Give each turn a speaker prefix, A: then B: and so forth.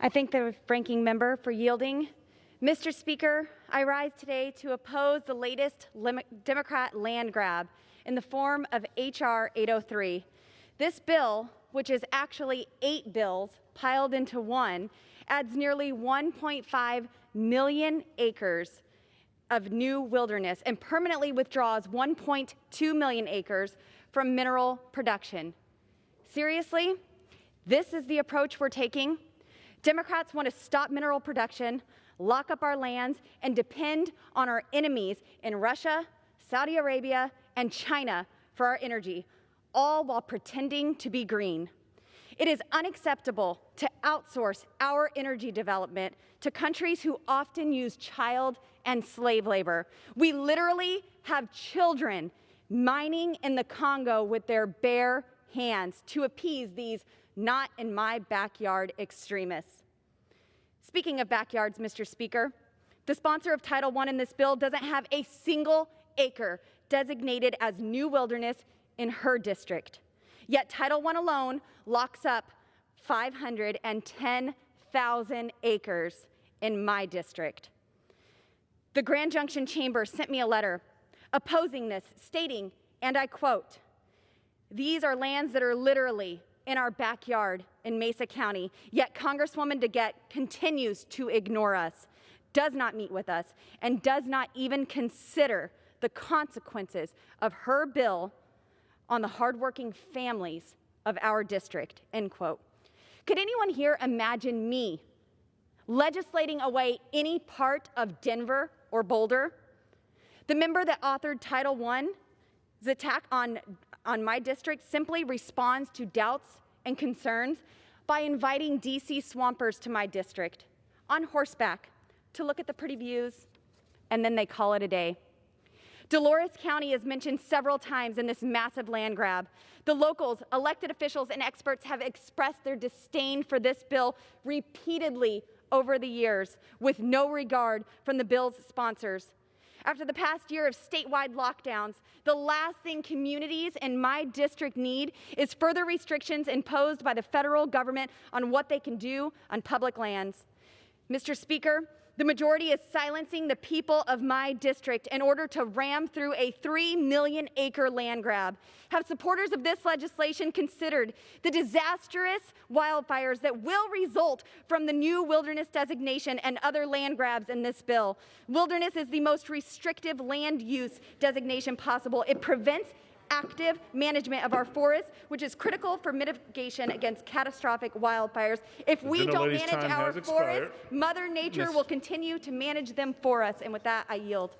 A: I thank the ranking member for yielding. Mr. Speaker, I rise today to oppose the latest Democrat land grab in the form of H.R. 803. This bill, which is actually 8 bills piled into one, adds nearly 1.5 million acres of new wilderness and permanently withdraws 1.2 million acres from mineral production. Seriously? This is the approach we're taking? Democrats want to stop mineral production, lock up our lands, and depend on our enemies in Russia, Saudi Arabia, and China for our energy, all while pretending to be green. It is unacceptable to outsource our energy development to countries who often use child and slave labor. We literally have children mining in the Congo with their bare hands to appease these not in my backyard extremists. Speaking of backyards, Mr. Speaker, the sponsor of Title I in this bill doesn't have a single acre designated as new wilderness in her district. Yet Title I alone locks up 510,000 acres in my district. The Grand Junction Chamber sent me a letter opposing this, stating, and I quote, "These are lands that are literally in our backyard in Mesa County, yet Congresswoman DeGette continues to ignore us, does not meet with us, and does not even consider the consequences of her bill on the hardworking families of our district," end quote. Could anyone here imagine me legislating away any part of Denver or Boulder? The member that authored Title I's attack on my district simply responds to doubts and concerns by inviting DC swampers to my district on horseback to look at the pretty views, and then they call it a day. Dolores County is mentioned several times in this massive land grab. The locals, elected officials, and experts have expressed their disdain for this bill repeatedly over the years, with no regard from the bill's sponsors. After the past year of statewide lockdowns, the last thing communities in my district need is further restrictions imposed by the federal government on what they can do on public lands. Mr. Speaker, the majority is silencing the people of my district in order to ram through a 3 million acre land grab. Have supporters of this legislation considered the disastrous wildfires that will result from the new wilderness designation and other land grabs in this bill? Wilderness is the most restrictive land use designation possible. It prevents active management of our forests, which is critical for mitigation against catastrophic wildfires. If we don't manage our forests, Mother Nature will continue to manage them for us. And with that, I yield.